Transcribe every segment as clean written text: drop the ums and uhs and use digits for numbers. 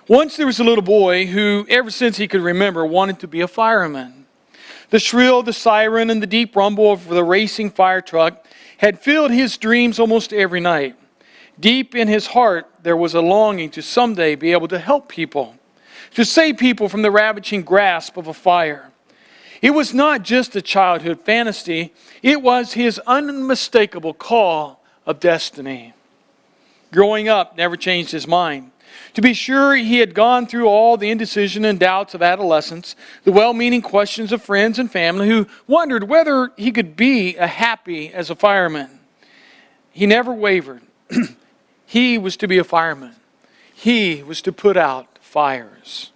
Once there was a little boy who, ever since he could remember, wanted to be a fireman. The shrill of the siren and the deep rumble of the racing fire truck had filled his dreams almost every night. Deep in his heart, there was a longing to someday be able to help people, to save people from the ravaging grasp of a fire. It was not just a childhood fantasy, it was his unmistakable call of destiny. Growing up never changed his mind. To be sure, he had gone through all the indecision and doubts of adolescence, the well-meaning questions of friends and family who wondered whether he could be happy as a fireman. He never wavered. He was to be a fireman. He was to put out fires.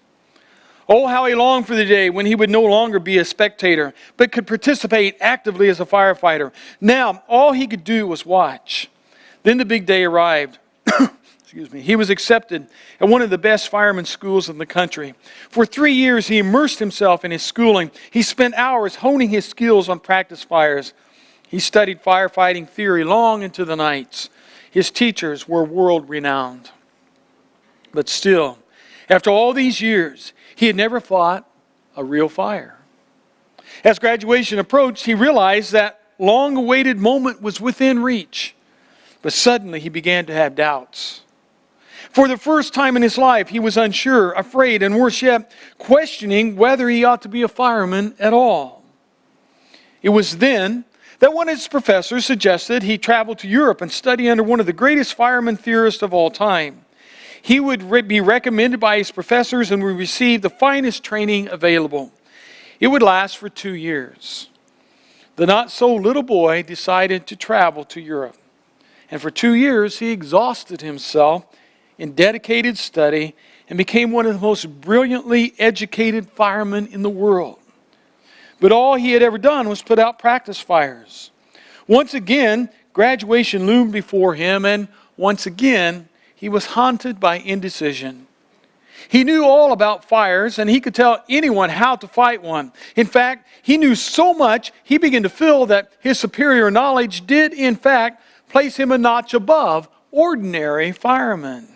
Oh, how he longed for the day when he would no longer be a spectator, but could participate actively as a firefighter. Now, all he could do was watch. Then the big day arrived. He was accepted at one of the best fireman schools in the country. For 3 years, he immersed himself in his schooling. He spent hours honing his skills on practice fires. He studied firefighting theory long into the nights. His teachers were world-renowned. But still, after all these years, he had never fought a real fire. As graduation approached, he realized that long-awaited moment was within reach. But suddenly, he began to have doubts. For the first time in his life, he was unsure, afraid, and worse yet, questioning whether he ought to be a fireman at all. It was then that one of his professors suggested he travel to Europe and study under one of the greatest fireman theorists of all time. He would be recommended by his professors and would receive the finest training available. It would last for 2 years. The not-so-little boy decided to travel to Europe. And for 2 years, he exhausted himself in dedicated study and became one of the most brilliantly educated firemen in the world. But all he had ever done was put out practice fires. Once again, graduation loomed before him, and once again, he was haunted by indecision. He knew all about fires, and he could tell anyone how to fight one. In fact, he knew so much, he began to feel that his superior knowledge did, in fact, place him a notch above ordinary firemen.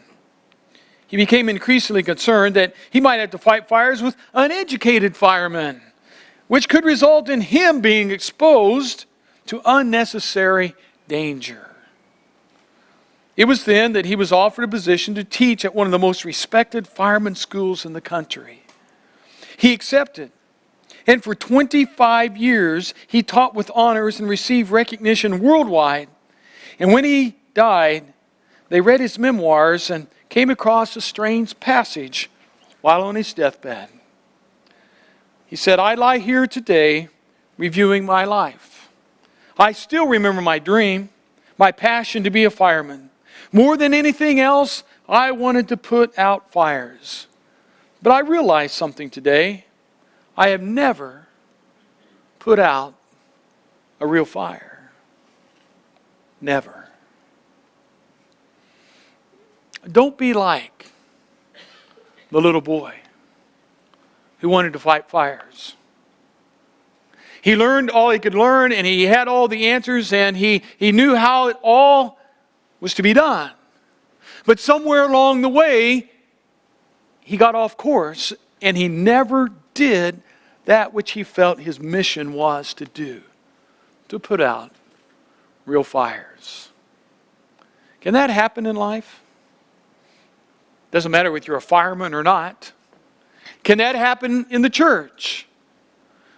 He became increasingly concerned that he might have to fight fires with uneducated firemen, which could result in him being exposed to unnecessary danger. It was then that he was offered a position to teach at one of the most respected fireman schools in the country. He accepted, and for 25 years he taught with honors and received recognition worldwide. And when he died, they read his memoirs and came across a strange passage while on his deathbed. He said, "I lie here today reviewing my life. I still remember my dream, my passion to be a fireman. More than anything else, I wanted to put out fires. But I realized something today. I have never put out a real fire. Never." Don't be like the little boy who wanted to fight fires. He learned all he could learn, and he had all the answers, and he knew how it all was to be done. But somewhere along the way, he got off course, and he never did that which he felt his mission was to do, to put out real fires. Can that happen in life? Doesn't matter whether you're a fireman or not. Can that happen in the church?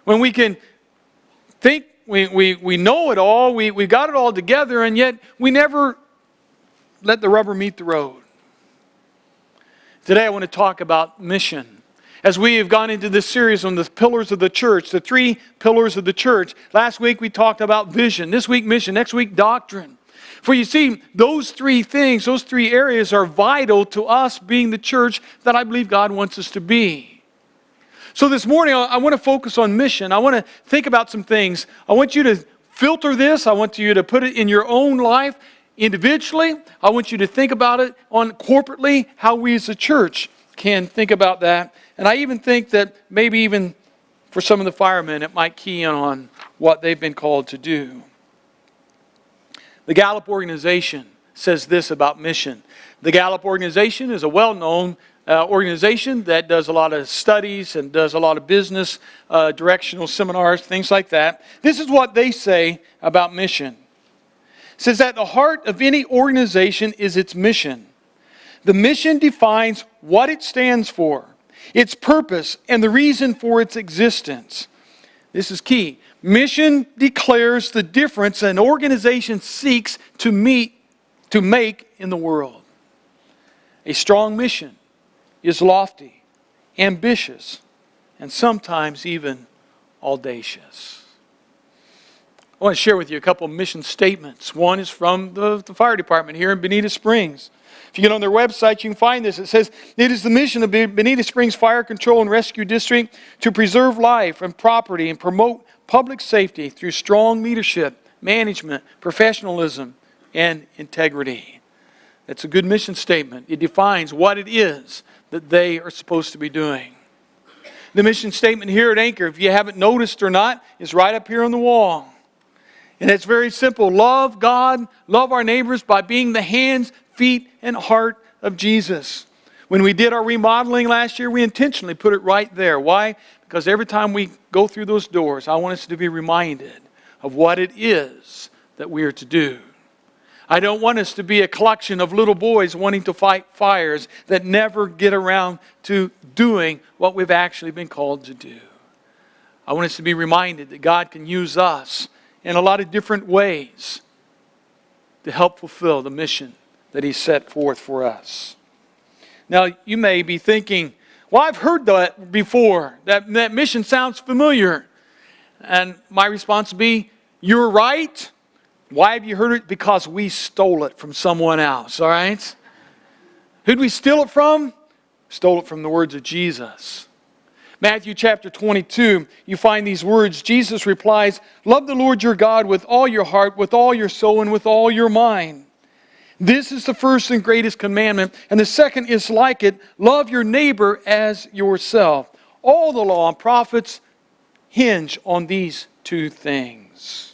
When we can think we know it all, we got it all together, and yet we never let the rubber meet the road. Today I want to talk about mission. As we have gone into this series on the pillars of the church, the 3 pillars of the church. Last week we talked about vision. This week mission. Next week doctrine. For you see, those 3 things, those 3 areas are vital to us being the church that I believe God wants us to be. So this morning, I want to focus on mission. I want to think about some things. I want you to filter this. I want you to put it in your own life individually. I want you to think about it on corporately, how we as a church can think about that. And I even think that maybe even for some of the firemen, it might key in on what they've been called to do. The Gallup organization says this about mission. The Gallup organization is a well-known organization that does a lot of studies and does a lot of business, directional seminars, things like that. This is what they say about mission. It says that the heart of any organization is its mission. The mission defines what it stands for, its purpose, and the reason for its existence. This is key. Mission declares the difference an organization seeks to make in the world. A strong mission is lofty, ambitious, and sometimes even audacious. I want to share with you a couple of mission statements. One is from the fire department here in Bonita Springs. If you get on their website, you can find this. It says, "It is the mission of Bonita Springs Fire Control and Rescue District to preserve life and property and promote public safety through strong leadership, management, professionalism, and integrity." That's a good mission statement. It defines what it is that they are supposed to be doing. The mission statement here at Anchor, if you haven't noticed or not, is right up here on the wall. And it's very simple. Love God, love our neighbors by being the hands, feet, and heart of Jesus. When we did our remodeling last year, we intentionally put it right there. Why? Because every time we go through those doors, I want us to be reminded of what it is that we are to do. I don't want us to be a collection of little boys wanting to fight fires that never get around to doing what we've actually been called to do. I want us to be reminded that God can use us in a lot of different ways to help fulfill the mission that He set forth for us. Now, you may be thinking, well, I've heard that before. That mission sounds familiar. And my response would be, you're right. Why have you heard it? Because we stole it from someone else, all right? Who'd we steal it from? Stole it from the words of Jesus. Matthew chapter 22, you find these words. Jesus replies, "Love the Lord your God with all your heart, with all your soul, and with all your mind. This is the first and greatest commandment, and the second is like it, love your neighbor as yourself. All the law and prophets hinge on these two things."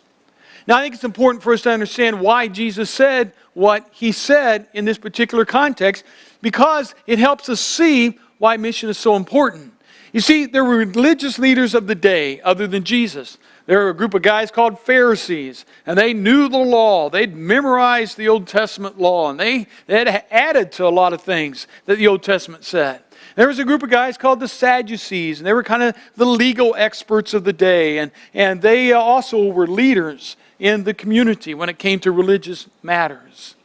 Now, I think it's important for us to understand why Jesus said what He said in this particular context, because it helps us see why mission is so important. You see, there were religious leaders of the day other than Jesus. There were a group of guys called Pharisees, and they knew the law. They'd memorized the Old Testament law, and they had added to a lot of things that the Old Testament said. There was a group of guys called the Sadducees, and they were kind of the legal experts of the day, and they also were leaders in the community when it came to religious matters.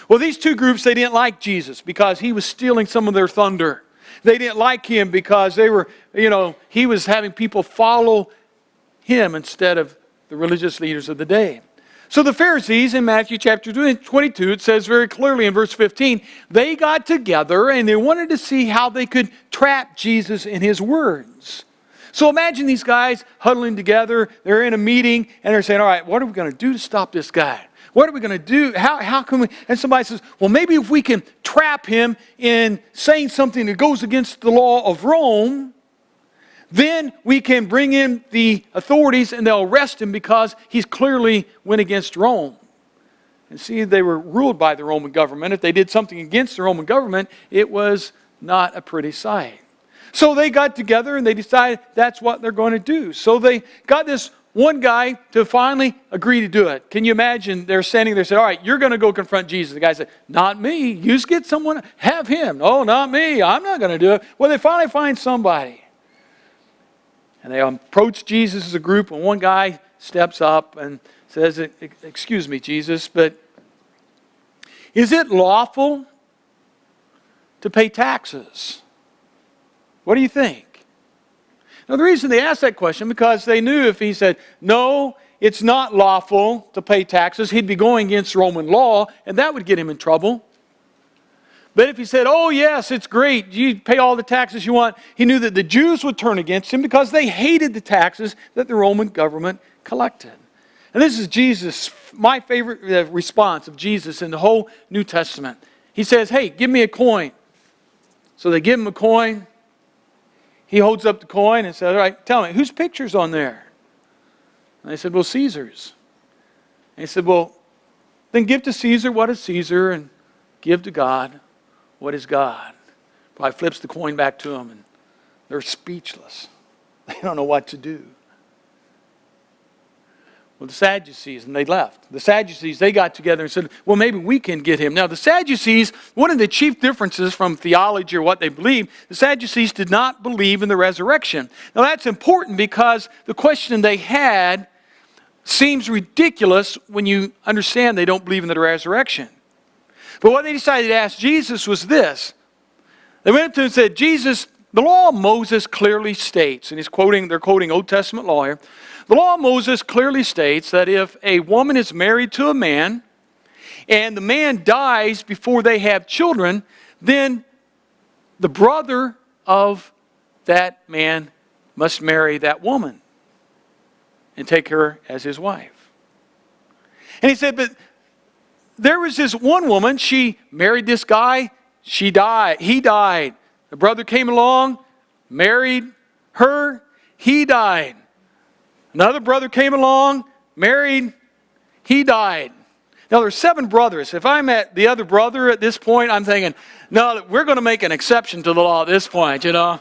Well, these two groups, they didn't like Jesus because He was stealing some of their thunder. They didn't like Him because He was having people follow Him instead of the religious leaders of the day. So the Pharisees in Matthew chapter 22, it says very clearly in verse 15, they got together and they wanted to see how they could trap Jesus in His words. So imagine these guys huddling together, they're in a meeting, and they're saying, all right, what are we going to do to stop this guy? What are we going to do? How can we? And somebody says, well, maybe if we can trap him in saying something that goes against the law of Rome, then we can bring in the authorities and they'll arrest him because he's clearly went against Rome. And see, they were ruled by the Roman government. If they did something against the Roman government, it was not a pretty sight. So they got together and they decided that's what they're going to do. So they got this one guy to finally agree to do it. Can you imagine? They're standing there and say, all right, you're going to go confront Jesus. The guy said, not me. You just get someone, have him. No, not me. I'm not going to do it. Well, they finally find somebody. And they approach Jesus as a group, and one guy steps up and says, excuse me, Jesus, but is it lawful to pay taxes? What do you think? Now, the reason they asked that question, because they knew if he said, no, it's not lawful to pay taxes, he'd be going against Roman law, and that would get him in trouble. But if he said, oh, yes, it's great, you pay all the taxes you want, he knew that the Jews would turn against him because they hated the taxes that the Roman government collected. And this is Jesus, my favorite response of Jesus in the whole New Testament. He says, hey, give me a coin. So they give him a coin. He holds up the coin and says, all right, tell me, whose picture's on there? And they said, well, Caesar's. And he said, well, then give to Caesar what is Caesar and give to God what is God. Probably flips the coin back to them, and they're speechless. They don't know what to do. Well, the Sadducees, and they left. The Sadducees, they got together and said, well, maybe we can get him. Now, the Sadducees, one of the chief differences from theology or what they believe, the Sadducees did not believe in the resurrection. Now, that's important because the question they had seems ridiculous when you understand they don't believe in the resurrection. But what they decided to ask Jesus was this. They went up to him and said, Jesus, the law of Moses clearly states, and they're quoting Old Testament law here, the law of Moses clearly states that if a woman is married to a man and the man dies before they have children, then the brother of that man must marry that woman and take her as his wife. And he said, but there was this one woman, she married this guy, he died. The brother came along, married her, he died. Another brother came along, married, he died. Now there's 7 brothers. If I'm at the other brother at this point, I'm thinking, no, we're going to make an exception to the law at this point, you know.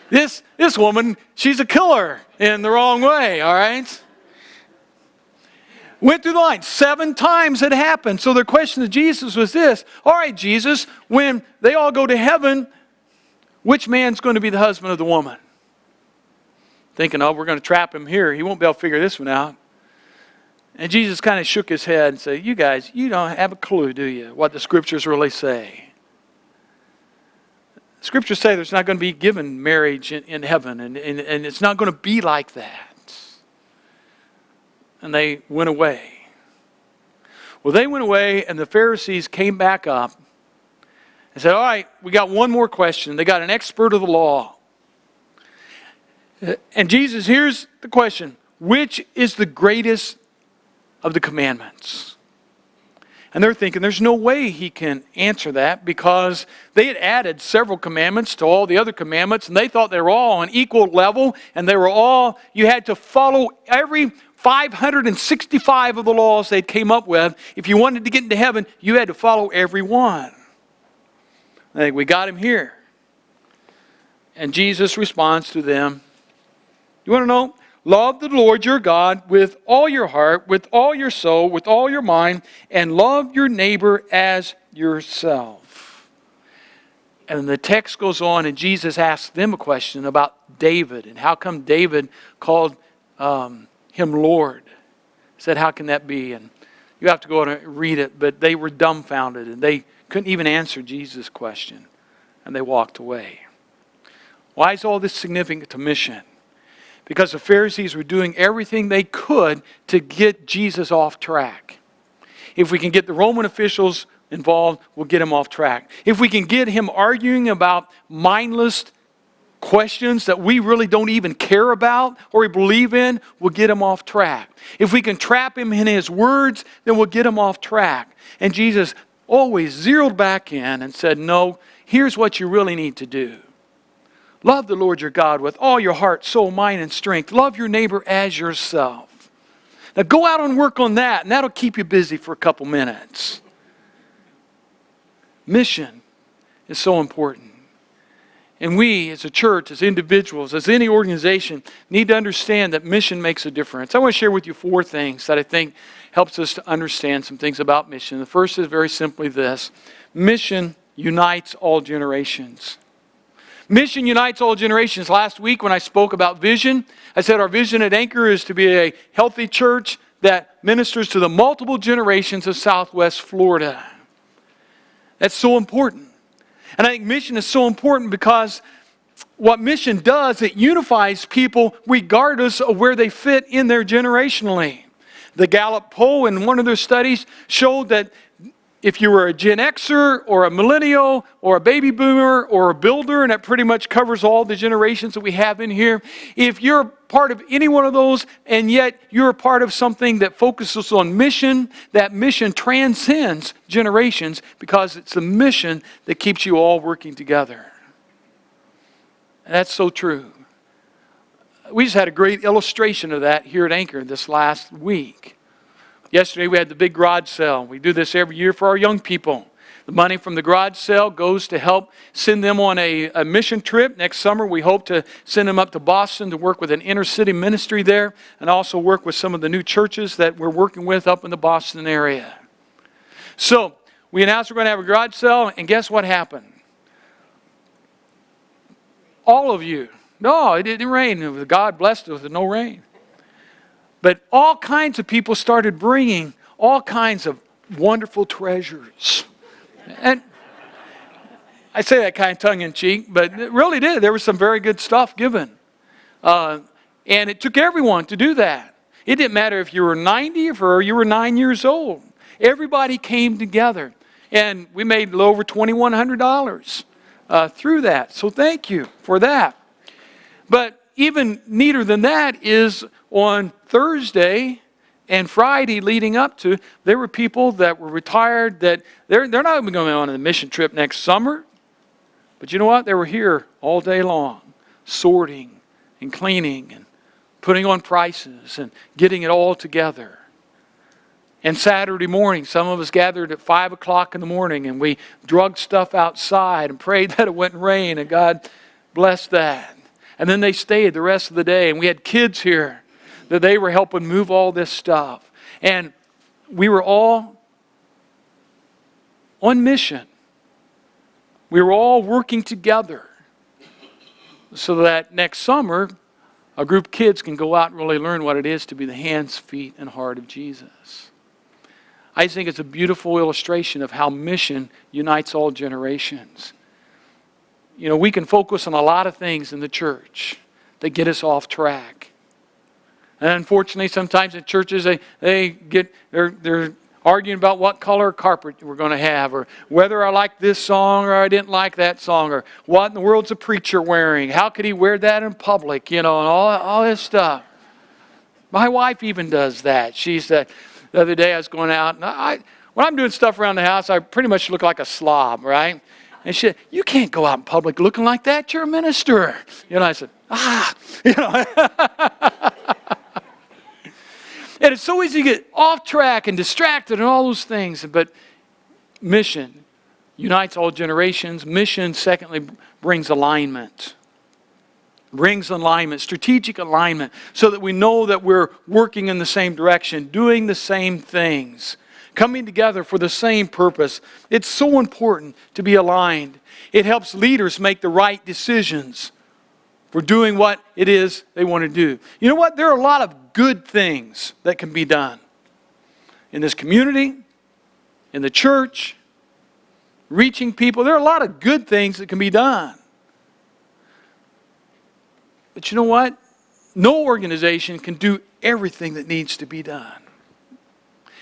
This woman, she's a killer in the wrong way, all right? Went through the line. 7 times it happened. So their question to Jesus was this, all right, Jesus, when they all go to heaven, which man's going to be the husband of the woman? Thinking, oh, we're going to trap him here. He won't be able to figure this one out. And Jesus kind of shook his head and said, you guys, you don't have a clue, do you, what the Scriptures really say? The Scriptures say there's not going to be given marriage in heaven, and it's not going to be like that. And they went away. Well, they went away, and the Pharisees came back up and said, all right, we got one more question. They got an expert of the law. And Jesus, here's the question. Which is the greatest of the commandments? And they're thinking there's no way he can answer that because they had added several commandments to all the other commandments, and they thought they were all on equal level, and you had to follow every 565 of the laws they came up with. If you wanted to get into heaven, you had to follow every one. I think we got him here. And Jesus responds to them, you want to know? Love the Lord your God with all your heart, with all your soul, with all your mind, and love your neighbor as yourself. And the text goes on, and Jesus asks them a question about David, and how come David called him Lord. He said, how can that be? And you have to go and read it, but they were dumbfounded, and they couldn't even answer Jesus' question, and they walked away. Why is all this significant to mission? Because the Pharisees were doing everything they could to get Jesus off track. If we can get the Roman officials involved, we'll get him off track. If we can get him arguing about mindless questions that we really don't even care about or we believe in, we'll get him off track. If we can trap him in his words, then we'll get him off track. And Jesus always zeroed back in and said, no, here's what you really need to do. Love the Lord your God with all your heart, soul, mind, and strength. Love your neighbor as yourself. Now go out and work on that, and that'll keep you busy for a couple minutes. Mission is so important. And we, as a church, as individuals, as any organization, need to understand that mission makes a difference. I want to share with you 4 things that I think helps us to understand some things about mission. The first is very simply this. Mission unites all generations. Mission unites all generations. Last week when I spoke about vision, I said our vision at Anchor is to be a healthy church that ministers to the multiple generations of Southwest Florida. That's so important. And I think mission is so important because what mission does, it unifies people regardless of where they fit in there generationally. The Gallup poll in one of their studies showed that if you were a Gen Xer or a millennial or a baby boomer or a builder, and that pretty much covers all the generations that we have in here, if you're part of any one of those and yet you're a part of something that focuses on mission, that mission transcends generations because it's the mission that keeps you all working together. And that's so true. We just had a great illustration of that here at Anchor this last week. Yesterday we had the big garage sale. We do this every year for our young people. The money from the garage sale goes to help send them on a mission trip. Next summer, we hope to send them up to Boston to work with an inner city ministry there and also work with some of the new churches that we're working with up in the Boston area. So, we announced we're going to have a garage sale, and guess what happened? All of you. No, it didn't rain. God blessed us with no rain. But all kinds of people started bringing all kinds of wonderful treasures. And I say that kind of tongue-in-cheek, but it really did. There was some very good stuff given. And it took everyone to do that. It didn't matter if you were 90 or you were 9 years old. Everybody came together. And we made a little over $2,100 through that. So thank you for that. But even neater than that is on Thursday and Friday leading up to, there were people that were retired that they're not even going on a mission trip next summer. But you know what? They were here all day long, sorting and cleaning and putting on prices and getting it all together. And Saturday morning, some of us gathered at 5 o'clock in the morning and we drug stuff outside and prayed that it wouldn't rain, and God blessed that. And then they stayed the rest of the day, and we had kids here that they were helping move all this stuff. And we were all on mission. We were all working together so that next summer a group of kids can go out and really learn what it is to be the hands, feet, and heart of Jesus. I think it's a beautiful illustration of how mission unites all generations. You know, we can focus on a lot of things in the church that get us off track. And unfortunately, sometimes in churches, they're arguing about what color carpet we're going to have, or whether I like this song or I didn't like that song, or what in the world's a preacher wearing? How could he wear that in public? You know, and all this stuff. My wife even does that. She said, the other day I was going out, and when I'm doing stuff around the house, I pretty much look like a slob, right? And she said, "You can't go out in public looking like that. You're a minister." You know, I said, you know. And it's so easy to get off track and distracted and all those things. But mission unites all generations. Mission, secondly, brings alignment. Brings alignment, strategic alignment, so that we know that we're working in the same direction, doing the same things, coming together for the same purpose. It's so important to be aligned. It helps leaders make the right decisions for doing what it is they want to do. You know what? There are a lot of good things that can be done in this community, in the church, reaching people. There are a lot of good things that can be done. But you know what? No organization can do everything that needs to be done.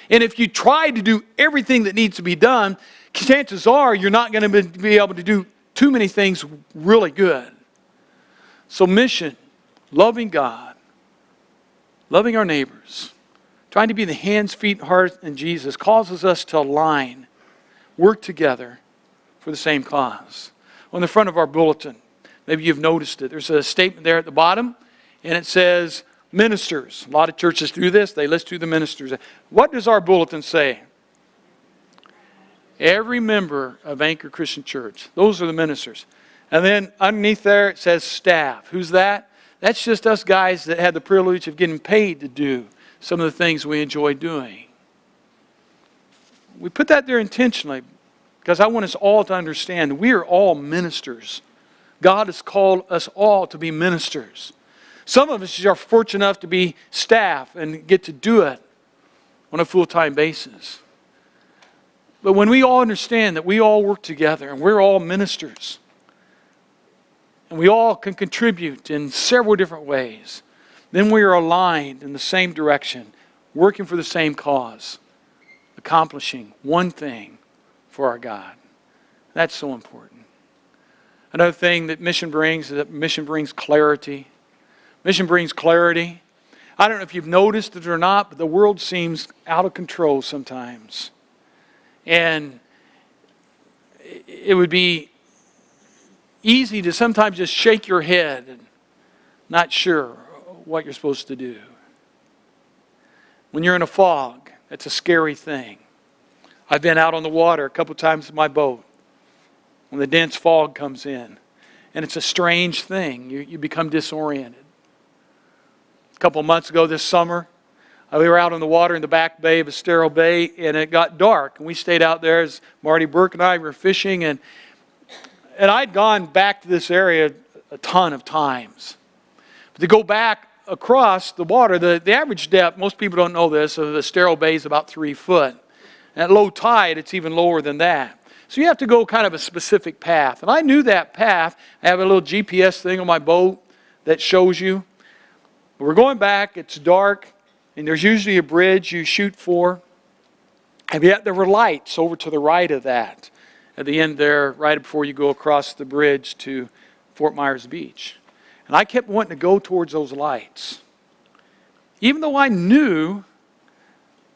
And if you try to do everything that needs to be done, chances are you're not going to be able to do too many things really good. So mission, loving God, loving our neighbors, trying to be the hands, feet, heart, and Jesus causes us to align, work together for the same cause. On the front of our bulletin, maybe you've noticed it. There's a statement there at the bottom, and it says, ministers. A lot of churches do this. They list who the ministers are. What does our bulletin say? Every member of Anchor Christian Church. Those are the ministers. And then underneath there it says staff. Who's that? That's just us guys that had the privilege of getting paid to do some of the things we enjoy doing. We put that there intentionally because I want us all to understand we are all ministers. God has called us all to be ministers. Some of us are fortunate enough to be staff and get to do it on a full-time basis. But when we all understand that we all work together and we're all ministers, and we all can contribute in several different ways, then we are aligned in the same direction, working for the same cause, accomplishing one thing for our God. That's so important. Another thing that mission brings is that mission brings clarity. Mission brings clarity. I don't know if you've noticed it or not, but the world seems out of control sometimes. And it would be easy to sometimes just shake your head and not sure what you're supposed to do. When you're in a fog, that's a scary thing. I've been out on the water a couple times in my boat when the dense fog comes in. And it's a strange thing. You become disoriented. A couple of months ago this summer, we were out on the water in the back bay of Estero Bay, and it got dark. And we stayed out there as Marty Burke and I were fishing. And I'd gone back to this area a ton of times. But to go back across the water, the average depth, most people don't know this, of Estero Bay is about 3 foot. And at low tide, it's even lower than that. So you have to go kind of a specific path. And I knew that path. I have a little GPS thing on my boat that shows you. We're going back, it's dark, and there's usually a bridge you shoot for. And yet there were lights over to the right of that. At the end there, right before you go across the bridge to Fort Myers Beach. And I kept wanting to go towards those lights. Even though I knew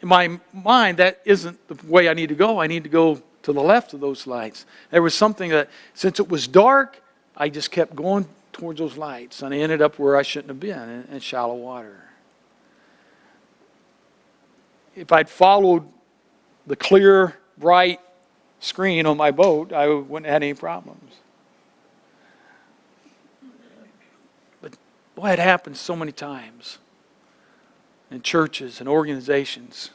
in my mind that isn't the way I need to go. I need to go to the left of those lights. There was something that, since it was dark, I just kept going towards those lights. And I ended up where I shouldn't have been, in shallow water. If I'd followed the clear, bright screen on my boat, I wouldn't have had any problems. But boy, it happens so many times in churches and organizations.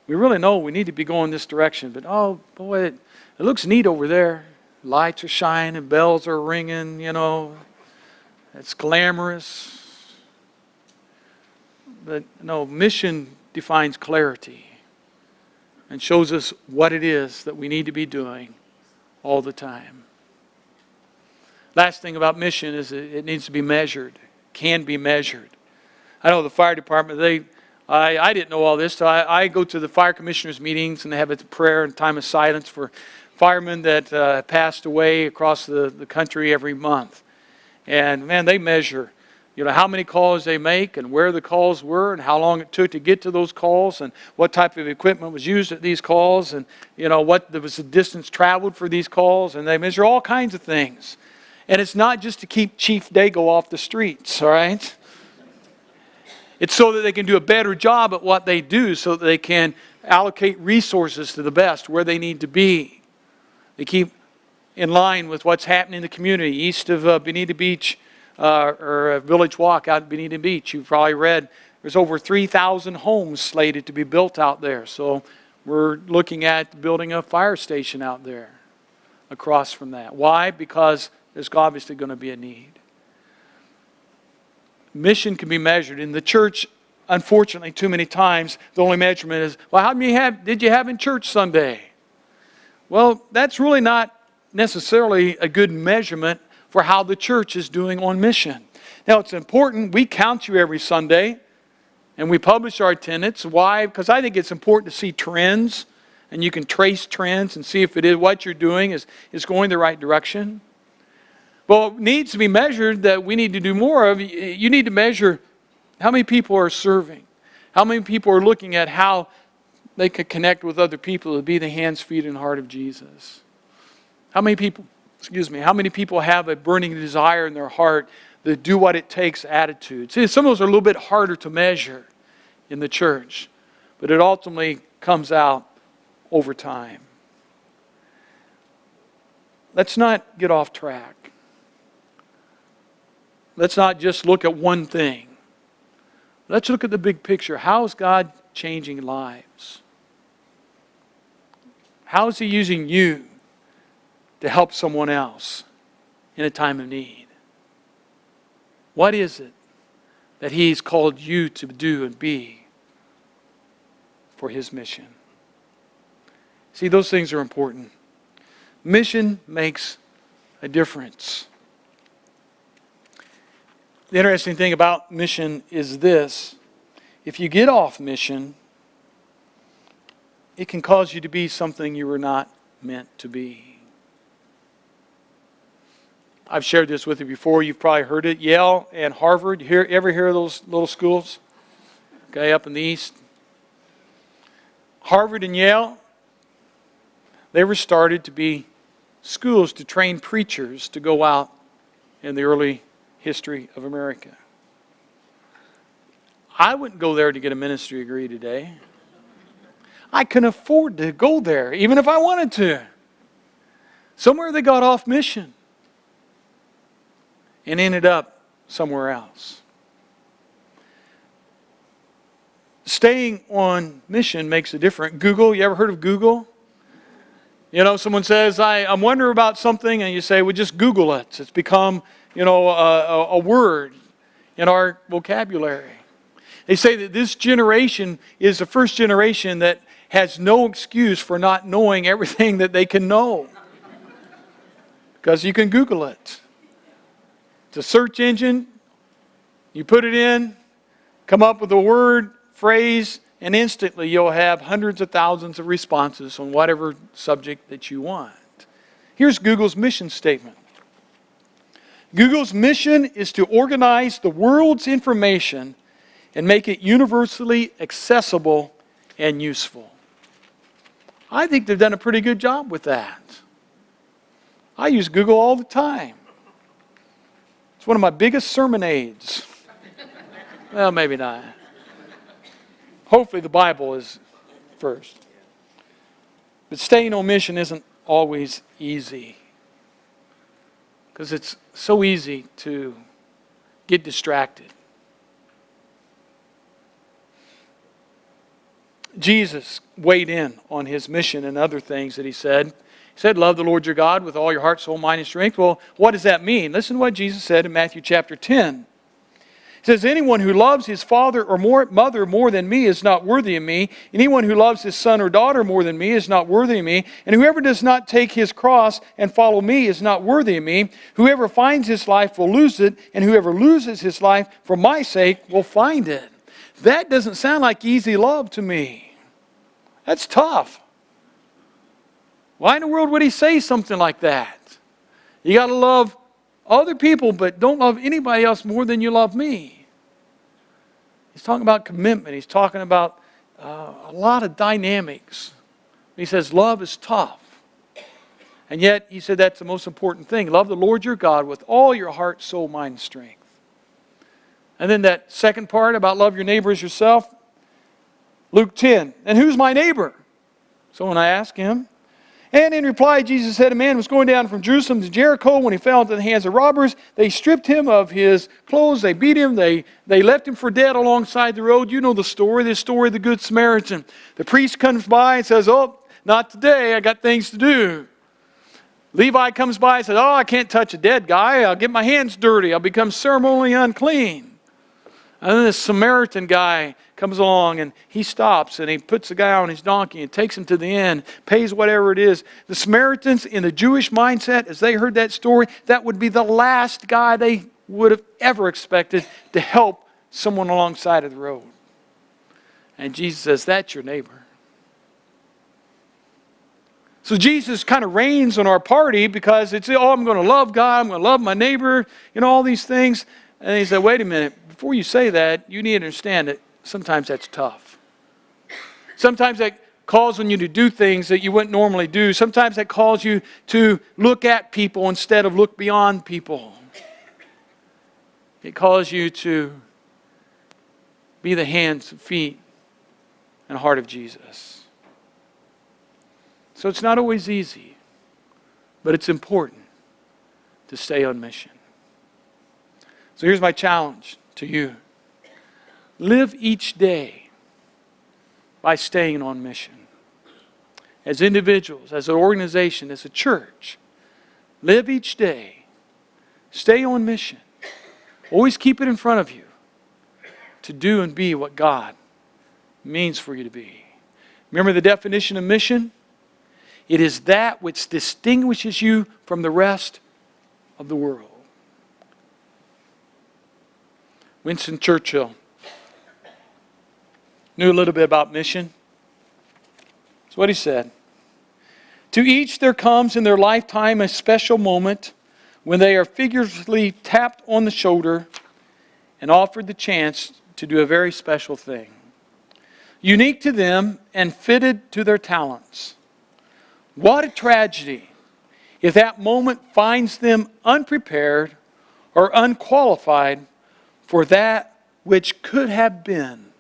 We really know we need to be going this direction, but oh boy, it looks neat over there. Lights are shining, bells are ringing, it's glamorous. But no, mission defines clarity and shows us what it is that we need to be doing all the time. Last thing about mission is it needs to be measured, can be measured. I know the fire department, I didn't know all this, so I go to the fire commissioners' meetings and they have a prayer and time of silence for firemen that passed away across the country every month. And man, they measure, how many calls they make and where the calls were and how long it took to get to those calls and what type of equipment was used at these calls and, what was the distance traveled for these calls. And they measure all kinds of things. And it's not just to keep Chief Dago off the streets, all right? It's so that they can do a better job at what they do, so that they can allocate resources to the best where they need to be. They keep in line with what's happening in the community east of Bonita Beach or Village Walk out at Bonita Beach. You've probably read there's over 3,000 homes slated to be built out there. So we're looking at building a fire station out there across from that. Why? Because there's obviously going to be a need. Mission can be measured. In the church, unfortunately, too many times, the only measurement is, well, how many did you have in church Sunday? Well, that's really not necessarily a good measurement for how the church is doing on mission. Now, it's important. We count you every Sunday, and we publish our attendance. Why? Because I think it's important to see trends, and you can trace trends and see if it is what you're doing is going the right direction. Well, it needs to be measured that we need to do more of. You need to measure how many people are serving. How many people are looking at how they could connect with other people to be the hands, feet, and heart of Jesus. How many people have a burning desire in their heart to do what it takes attitude. See, some of those are a little bit harder to measure in the church, but it ultimately comes out over time. Let's not get off track. Let's not just look at one thing. Let's look at the big picture. How is God changing lives? How is He using you to help someone else in a time of need? What is it that He's called you to do and be for His mission? See, those things are important. Mission makes a difference. The interesting thing about mission is this. If you get off mission, it can cause you to be something you were not meant to be. I've shared this with you before. You've probably heard it. Yale and Harvard. Ever hear of those little schools? Okay, up in the east. Harvard and Yale, they were started to be schools to train preachers to go out in the early history of America. I wouldn't go there to get a ministry degree today. I can afford to go there, even if I wanted to. Somewhere they got off mission and ended up somewhere else. Staying on mission makes a difference. Google, you ever heard of Google? You know, someone says, I'm wondering about something, and you say, well, just Google it. It's become, a word in our vocabulary. They say that this generation is the first generation that has no excuse for not knowing everything that they can know. Because you can Google it. It's a search engine. You put it in, come up with a word, phrase, and instantly you'll have hundreds of thousands of responses on whatever subject that you want. Here's Google's mission statement. Google's mission is to organize the world's information and make it universally accessible and useful. I think they've done a pretty good job with that. I use Google all the time. It's one of my biggest sermon aids. Well, maybe not. Hopefully the Bible is first. But staying on mission isn't always easy. Because it's so easy to get distracted. Jesus weighed in on his mission and other things that he said. He said, love the Lord your God with all your heart, soul, mind, and strength. Well, what does that mean? Listen to what Jesus said in Matthew chapter 10. He says, anyone who loves his father or mother more than me is not worthy of me. Anyone who loves his son or daughter more than me is not worthy of me. And whoever does not take his cross and follow me is not worthy of me. Whoever finds his life will lose it, and whoever loses his life for my sake will find it. That doesn't sound like easy love to me. That's tough. Why in the world would he say something like that? You got to love other people, but don't love anybody else more than you love me. He's talking about commitment. He's talking about a lot of dynamics. He says love is tough. And yet, he said that's the most important thing. Love the Lord your God with all your heart, soul, mind, and strength. And then that second part about love your neighbor as yourself. Luke 10, and who's my neighbor? Someone asked him. And in reply, Jesus said, a man was going down from Jerusalem to Jericho. When he fell into the hands of robbers, they stripped him of his clothes. They beat him. They left him for dead alongside the road. You know the story of the Good Samaritan. The priest comes by and says, oh, not today. I got things to do. Levi comes by and says, oh, I can't touch a dead guy. I'll get my hands dirty. I'll become ceremonially unclean. And then this Samaritan guy comes along and he stops and he puts the guy on his donkey and takes him to the inn, pays whatever it is. The Samaritans, in the Jewish mindset, as they heard that story, that would be the last guy they would have ever expected to help someone alongside of the road. And Jesus says, that's your neighbor. So Jesus kind of rains on our party because it's, oh, I'm going to love God, I'm going to love my neighbor, all these things. And he said, wait a minute, before you say that, you need to understand that sometimes that's tough. Sometimes that calls on you to do things that you wouldn't normally do. Sometimes that calls you to look at people instead of look beyond people. It calls you to be the hands, feet, and heart of Jesus. So it's not always easy, but it's important to stay on mission. So here's my challenge to you. Live each day by staying on mission. As individuals, as an organization, as a church, live each day. Stay on mission. Always keep it in front of you to do and be what God means for you to be. Remember the definition of mission? It is that which distinguishes you from the rest of the world. Winston Churchill knew a little bit about mission. That's what he said. To each there comes in their lifetime a special moment when they are figuratively tapped on the shoulder and offered the chance to do a very special thing, unique to them and fitted to their talents. What a tragedy if that moment finds them unprepared or unqualified for that which could have been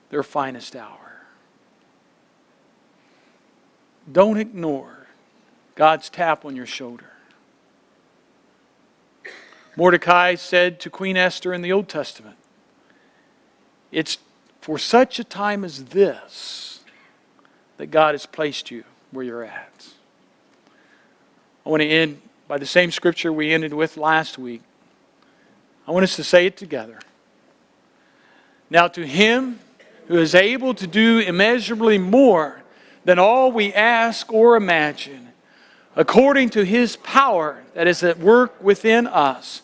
their finest hour. Don't ignore God's tap on your shoulder. Mordecai said to Queen Esther in the Old Testament, it's for such a time as this that God has placed you where you're at. I want to end by the same scripture we ended with last week. I want us to say it together. Now to Him who is able to do immeasurably more than all we ask or imagine, according to His power that is at work within us,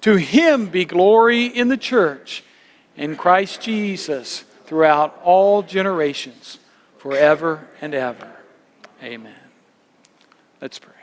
to Him be glory in the church, in Christ Jesus, throughout all generations, forever and ever. Amen. Let's pray.